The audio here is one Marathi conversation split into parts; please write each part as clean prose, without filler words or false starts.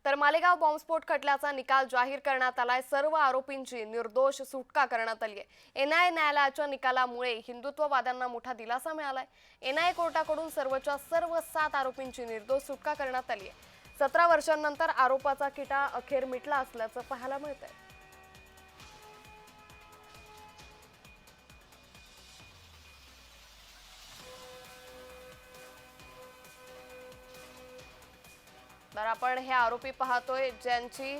तर मालेगाव बॉम्बस्फोट खटल्याचा निकाल जाहीर करण्यात आलाय। सर्व आरोपींची निर्दोष सुटका करण्यात आली आहे। एनआयए न्यायालयाच्या निकालामुळे हिंदुत्ववाद्यांना मोठा दिलासा मिळालाय। एनआयए कोर्टाकडून सर्वच्या सर्व 7 आरोपींची निर्दोष सुटका करण्यात आली आहे। 17 वर्षांनंतर आरोपाचा किटा अखेर मिटला असल्याचं पाहायला मिळतंय। तर आपण हे आरोपी पाहतोय ज्यांची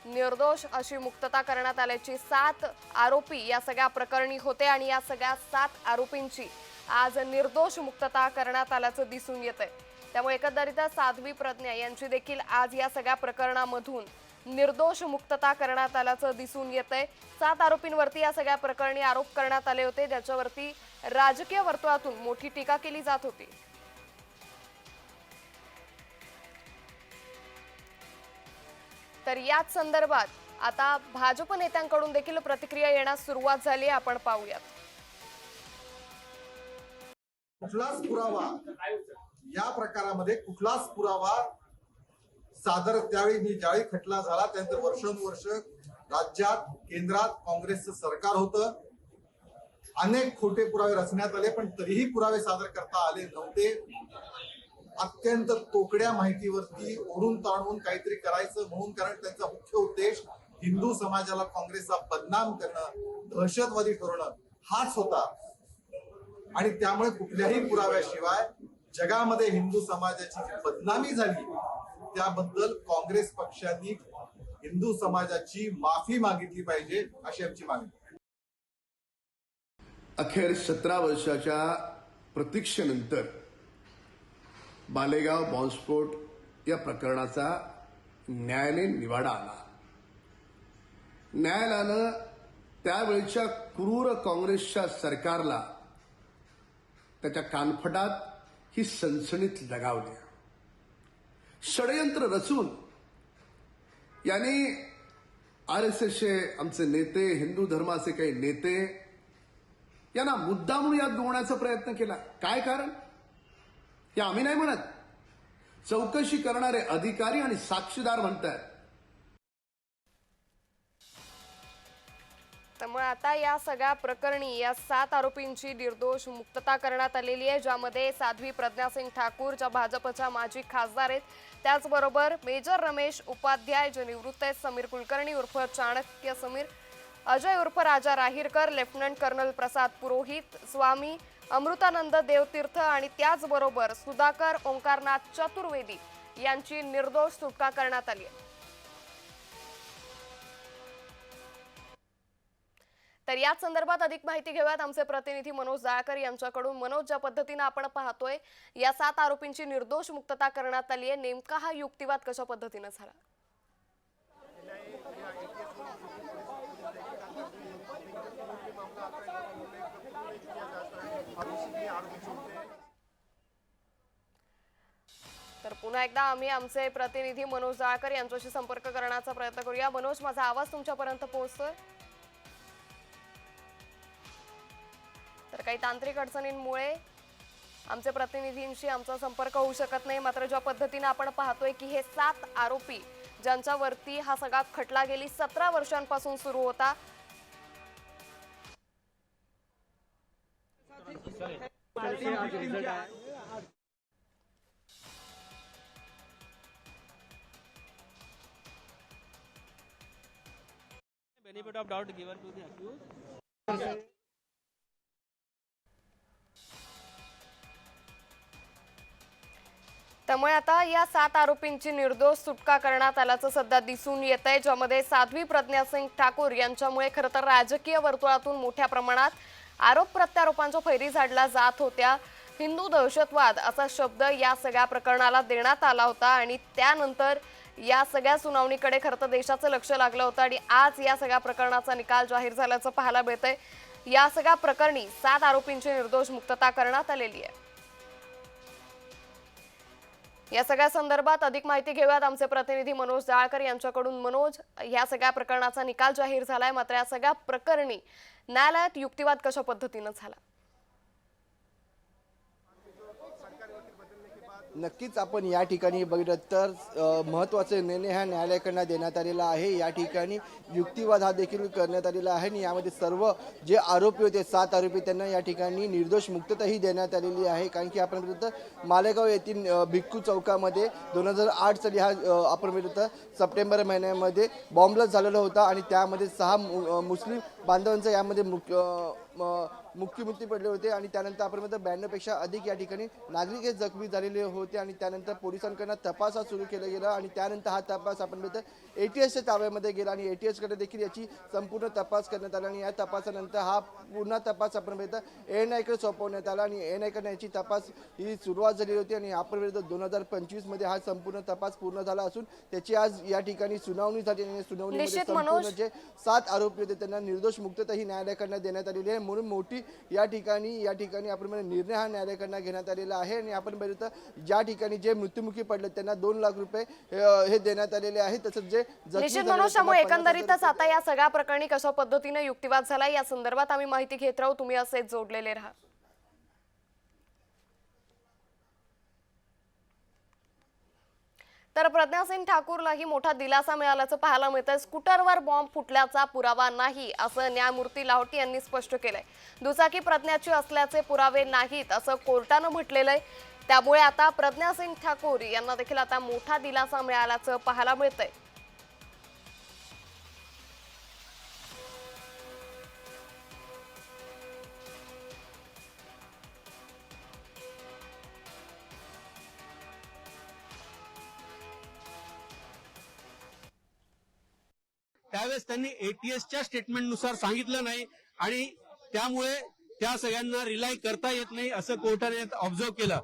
निर्दोष अशी मुक्तता करण्यात आल्याची 7 आरोपी या सगळ्या प्रकरणी होते आणि या सगळ्या 7 आरोपींची आज निर्दोष मुक्तता करण्यात आल्याचं दिसून येतंय। त्यामुळे एकंदरीतच साध्वी प्रज्ञा यांची देखील आज या सगळ्या प्रकरणामधून निर्दोष मुक्तता करण्यात आल्याचं दिसून येतंय। 7 आरोपींवरती या सगळ्या प्रकरणी आरोप करण्यात आले होते, ज्याच्यावरती राजकीय वर्तुळातून मोठी टीका केली जात होती। तर याच संदर्भात आता भाजप नेत्यांकडून देखील प्रतिक्रिया येण्यास सुरुवात झाली आहे। आपण पाहूयात। कुठलाच पुरावा या प्रकारामध्ये कुठलाच पुरावा सादर त्यावेळी मी ज्यावेळी खटला झाला त्यानंतर वर्षानुवर्ष राज्यात केंद्रात काँग्रेसचं सरकार होतं। अनेक खोटे पुरावे रचण्यात आले पण तरीही पुरावे सादर करता आले नव्हते। अत्यंत तोकड्या माहितीवरती ओढून ताणून काहीतरी करायचं म्हणून, कारण त्यांचा मुख्य उद्देश हिंदू समाजाला काँग्रेसचा बदनाम करणं, दहशतवादी ठरवणं हाच होता। आणि त्यामुळे कुठल्याही पुराव्याशिवाय जगामध्ये हिंदू समाजाची जी बदनामी झाली त्याबद्दल काँग्रेस पक्षाने हिंदू समाजाची माफी मागितली पाहिजे अशी आमची मागणी। अखेर 17 वर्षाच्या प्रतीक्षेनंतर मालेगाव बॉम्बस्फोट या प्रकरणाचा न्यायालयीन निवाडा आला। न्यायालयानं त्यावेळच्या क्रूर काँग्रेसच्या सरकारला त्याच्या कानफटात ही सनसनीत लगावली। षडयंत्र रचून यांनी आरएसएसचे आमचे नेते, हिंदू धर्माचे काही नेते यांना मुद्दामून यात डोळण्याचा प्रयत्न केला। काय कारण हे आम्ही नाही म्हणत, चौकशी करणारे अधिकारी आणि साक्षीदार म्हणतात। त्यामुळे आता या सगळ्या प्रकरणी या 7 आरोपींची निर्दोष मुक्तता करण्यात आलेली आहे, ज्यामध्ये साध्वी प्रज्ञा सिंग ठाकूर ज्या भाजपच्या माजी खासदार आहेत, त्याचबरोबर मेजर रमेश उपाध्याय जे निवृत्त आहेत, समीर कुलकर्णी उर्फ चाणक्य समीर, अजय उर्फ राजा राहीरकर, लेफ्टनंट कर्नल प्रसाद पुरोहित, स्वामी अमृतानंद देवतीर्थ आणि त्याचबरोबर सुधाकर ओंकारनाथ चतुर्वेदी यांची निर्दोष सुटका करण्यात आली आहे। तर याच संदर्भात अधिक माहिती घेऊयात आमचे प्रतिनिधी मनोज जाळकर यांच्याकडून। मनोज, ज्या पद्धतीने आपण पाहतोय या 7 आरोपींची निर्दोष मुक्तता करण्यात आली आहे, नेमका हा युक्तिवाद कशा पद्धतीने झाला? तर पुन्हा एकदा आम्ही आमचे प्रतिनिधी मनोज जाळकर यांच्याशी संपर्क करण्याचा प्रयत्न करूया। मनोज, माझा आवाज तुमच्यापर्यंत पोहोचतोय? तर काही तांत्रिक अडचणींमुळे आमचे प्रतिनिधींशी आमचा संपर्क होऊ शकत नाही। मात्र ज्या पद्धतीने आपण पाहतोय की हे 7 आरोपी ज्यांच्यावरती हा सगळा खटला गेली 17 वर्षांपासून सुरू होता, benefit of doubt given to the accused. त्यामुळे आता या 7 आरोपींची निर्दोष सुटका करण्यात आल्याचं सध्या दिसून येत आहे, ज्यामध्ये साध्वी प्रज्ञा सिंग ठाकूर यांच्यामुळे खरं तर राजकीय वर्तुळातून मोठ्या प्रमाणात आरोप प्रत्यारोपांच्या फैरी झाडल्या जात होत्या। हिंदू दहशतवाद असा शब्द या सगळ्या प्रकरणाला देण्यात आला होता आणि त्यानंतर या सगळ्या सुनावणीकडे खरं तर देशाचं लक्ष लागलं होतं आणि आज या सगळ्या प्रकरणाचा निकाल जाहीर झाल्याचं पाहायला मिळतंय। या सगळ्या प्रकरणी 7 आरोपींची निर्दोष मुक्तता करण्यात आलेली आहे। या सगळ्या संदर्भात अधिक माहिती घेऊयात आमचे प्रतिनिधी मनोज जाळकर यांच्याकडून। मनोज, या सगळ्या प्रकरणाचा निकाल जाहीर झालाय, मात्र या सगळ्या प्रकरणी न्यायालयात युक्तिवाद कशा पद्धतीने झाला? नक्कीच आपण या ठिकाणी बघितलं तर महत्त्वाचे निर्णय हा न्यायालयाकडनं देण्यात आलेला आहे. या ठिकाणी युक्तिवाद हा देखील करण्यात आलेला आहे आणि यामध्ये सर्व जे आरोपी होते 7 आरोपी त्यांना या ठिकाणी निर्दोष मुक्तताही देण्यात आलेली आहे. कारण की आपण बघितलं तर मालेगाव येथील भिक्खू चौकामध्ये 2008 साली हा आपण बघितलं तर सप्टेंबर महिन्यामध्ये बॉम्बलास्ट झालेला होता आणि त्यामध्ये 6 मुस्लिम बांधवांचा यामध्ये मृत्यू पडले होते आणि त्यानंतर आपण 92पेक्षा अधिक या ठिकाणी नागरिक हे जखमी झालेले होते आणि त्यानंतर पोलिसांकडून तपास हा सुरू केला गेला आणि त्यानंतर हा तपास आपण बघितलं ATSच्या ताब्यामध्ये गेला आणि ATSकडे देखील याची संपूर्ण तपास करण्यात आला आणि या तपासानंतर हा पुन्हा तपास आपण बघितलं ANIकडे सोपवण्यात आला आणि ANIकडे याची तपास ही सुरुवात झाली होती आणि आपण बघितलं 2025 मध्ये हा संपूर्ण तपास पूर्ण झाला असून त्याची आज या ठिकाणी सुनावणी झाली आणि सुनावणीमध्ये निश्चित संपूर्ण मनोज. जे 7 आरोपी होते त्यांना निर्दोष मुक्तता ही न्यायालयाकडनं देण्यात आलेली आहे. म्हणून मोठी या ठिकाणी आपण निर्णय हा न्यायालयाकडनं घेण्यात आलेला आहे आणि आपण बघितलं ज्या ठिकाणी जे मृत्युमुखी पडले त्यांना 2 लाख रुपये हे देण्यात आलेले आहे. तसंच जे जखमी निश्चित झालेले मनोज, त्यामुळे त्यांना 50,000 एकंदरीतच आता या सगळ्या प्रकरणी कशा पद्धतीने युक्तिवाद झाला या संदर्भात आम्ही माहिती घेत राहू. तुम्ही असेच जोडलेले राहा. तर प्रज्ञासिंग ठाकूरलाही मोठा दिलासा मिळाल्याचं पाहायला मिळतंय. स्कूटरवर बॉम्ब फुटल्याचा पुरावा नाही असं न्यायमूर्ती लाहोटी यांनी स्पष्ट केलंय. दुचाकी प्रज्ञाची असल्याचे पुरावे नाहीत असं कोर्टानं म्हटलेलं आहे. त्यामुळे आता प्रज्ञासिंग ठाकूर यांना देखील आता मोठा दिलासा मिळाल्याचं पाहायला मिळतंय. त्यावेळेस त्यांनी ATSच्या स्टेटमेंटनुसार सांगितलं नाही आणि त्यामुळे त्या सगळ्यांना रिलाय करता येत नाही असं कोर्टाने ऑब्झर्व केलं.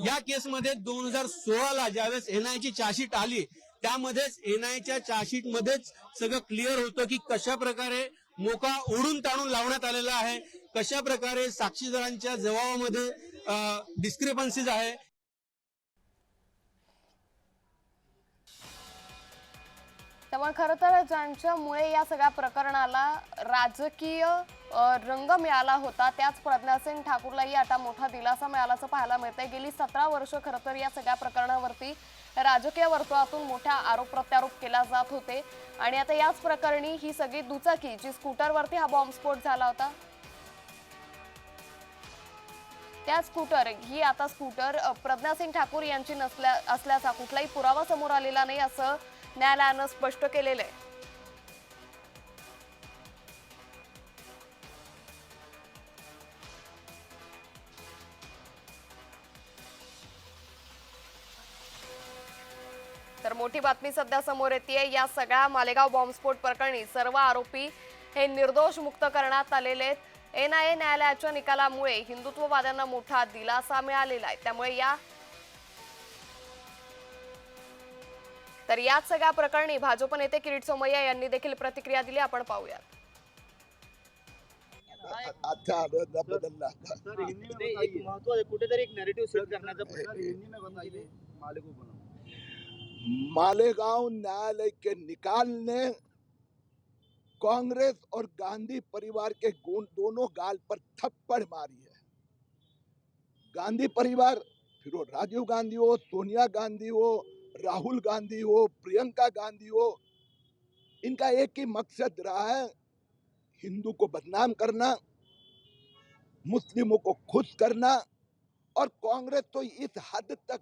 या केसमध्ये 2016ला ज्यावेळेस NIAची चार्जशीट आली त्यामध्येच NIAच्या चार्जशीट मध्येच सगळं क्लिअर होतं की कशा प्रकारे मोका ओढून ताणून लावण्यात आलेला आहे, कशा प्रकारे साक्षीदारांच्या जबाबामध्ये डिस्क्रिपन्सीज आहे. त्यामुळे खरं तर ज्यांच्यामुळे या सगळ्या प्रकरणाला राजकीय रंग मिळाला होता त्याच प्रज्ञासिंग ठाकूरलाही आता मोठा दिलासा मिळाल्याचं पाहायला मिळतंय. गेली 17 वर्ष खरं तर या सगळ्या प्रकरणावरती राजकीय वर्तुळातून मोठ्या आरोप प्रत्यारोप केला जात होते आणि आता याच प्रकरणी ही सगळी दुचाकी जी स्कूटरवरती हा बॉम्बस्फोट झाला होता त्या स्कूटर प्रज्ञासिंग ठाकूर यांची असल्याचा कुठलाही पुरावा समोर आलेला नाही असं न्यायालयानं स्पष्ट केलेलं आहे. तर मोठी बातमी सध्या समोर येते. या सगळ्या मालेगाव बॉम्बस्फोट प्रकरणी सर्व आरोपी हे निर्दोष मुक्त करण्यात आलेले आहेत. NIA न्यायालयाच्या निकालामुळे हिंदुत्ववाद्यांना मोठा दिलासा मिळालेला आहे. त्यामुळे याच सगळ्या प्रकरणी भाजप नेते किरीट सोमय्या यांनी देखील प्रतिक्रिया दिली. आपण पाहूयात. कुठेतरी एक नॅरेटिव्ह सेट करण्याचा प्रयत्न मालेगांव न्यायालय के निकाल ने कांग्रेस और गांधी परिवार के दोनों गाल पर थप्पड़ मारी है. गांधी परिवार, फिर वो राजीव गांधी हो, सोनिया गांधी हो, राहुल गांधी हो, प्रियंका गांधी हो, इनका एक ही मकसद रहा है, हिंदू को बदनाम करना, मुस्लिमों को खुश करना. और कांग्रेस तो इस हद तक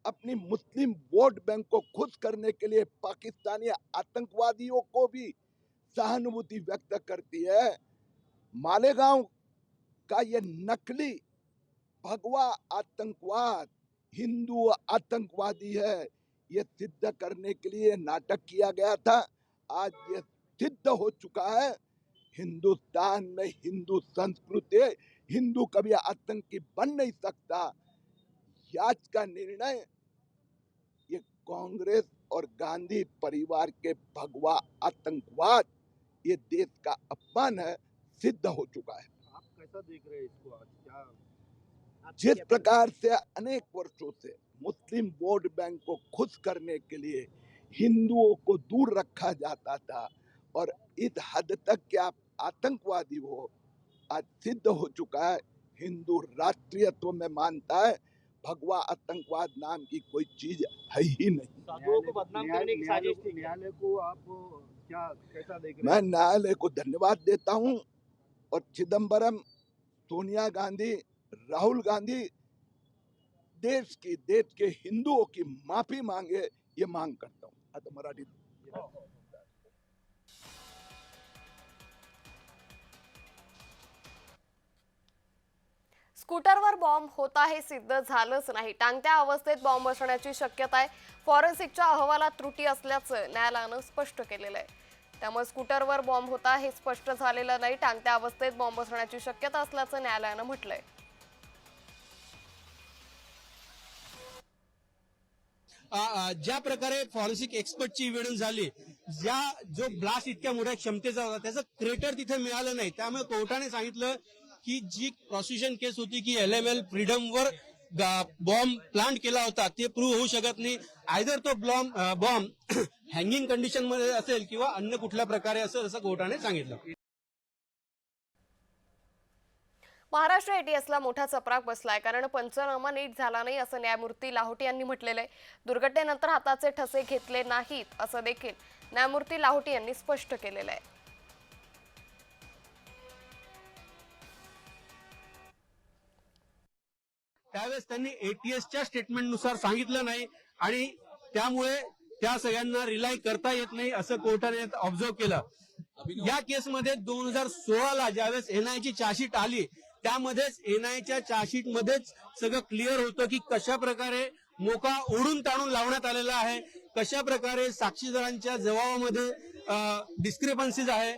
अपनी मुस्लिम वोट बैंक को खुश करने के लिए पाकिस्तानी आतंकवादियों को भी सहानुभूति व्यक्त करती है. मालेगांव का ये नकली भगवा आतंकवाद हिंदू आतंकवादी है, ये सिद्ध करने के लिए नाटक किया गया था. आज ये सिद्ध हो चुका है. हिंदुस्तान में हिंदू संस्कृति, हिंदू कभी आतंकी बन नहीं सकता. आज का निर्णय ये कांग्रेस और गांधी परिवार के भगवा आतंकवाद, ये देश का अपमान है, सिद्ध हो चुका है. आप कैसा देख रहे हैं इसको आज? क्या जिस प्रकार से अनेक वर्षों से मुस्लिम वोट बैंक को खुश करने के लिए हिंदुओं को दूर रखा जाता था और इस हद तक कि आप आतंकवादी हो, आज सिद्ध हो चुका है. हिंदू राष्ट्रीयत्व में मानता है, भगवा आतंकवाद नाम की कोई चीज है ही नहीं। साधुओं को बदनाम करने की साजिश थी। न्यायालय को आप क्या कैसा देख रहे मैं न्यायालय को धन्यवाद देता हूं और चिदम्बरम, सोनिया गांधी, राहुल गांधी देश के हिंदुओं की माफी मांगे, ये मांग करता हूं। आता मराठी स्कूटरवर बॉम्ब होता हे सिद्ध झालंच नाही. टांगत्या अवस्थेत बॉम्ब असण्याची शक्यता आहे. फॉरेन्सिकच्या अहवालात त्रुटी असल्याचं न्यायालयानं स्पष्ट केलेलं आहे. त्यामुळे स्कूटरवर बॉम्ब होता हे स्पष्ट झालेलं नाही. टांगत्या अवस्थेत बॉम्ब असण्याची शक्यता असल्याचं न्यायालयानं म्हटलंय. ज्या प्रकारे फॉरेन्सिक एक्सपर्टची इव्हिडन्स झाली, जो ब्लास्ट इतक्या मोठ्या क्षमतेचा होता त्याचं क्रेटर तिथे मिळालं नाही. त्यामुळे कोर्टाने सांगितलं की जी प्रॉसिक्युशन केस होती की LML फ्रीडमवर बॉम्ब प्लांट केला होता ते प्रूव्ह होऊ शकत नाही. आयदर तो बॉम्ब हँगिंग कंडिशन मध्ये असेल किंवा अन्य कुठल्या प्रकारे असेल असं कोर्टाने सांगितलं. महाराष्ट्र ATSला मोठा चपराक बसलाय, कारण पंचनामा नीट झाला नाही असं न्यायमूर्ती लाहोटी यांनी म्हटलेलं आहे. दुर्घटनेनंतर हाताचे ठसे घेतले नाहीत असं देखील न्यायमूर्ती लाहोटी यांनी स्पष्ट केलेलं आहे. त्यावेळेस त्यांनी ATSच्या स्टेटमेंटनुसार सांगितलं नाही आणि त्यामुळे त्या सगळ्यांना रिलाय करता येत नाही असं कोर्टाने ऑब्झर्व्ह केलं. या केसमध्ये 2016ला ज्यावेळेस NIAची चार्जशीट आली त्यामध्येच NIAच्या चार्जशीट मध्येच सगळं क्लिअर होतं की कशा प्रकारे मोका ओढून ताणून लावण्यात आलेला आहे, कशा प्रकारे साक्षीदारांच्या जबाबामध्ये डिस्क्रिपन्सीज आहे,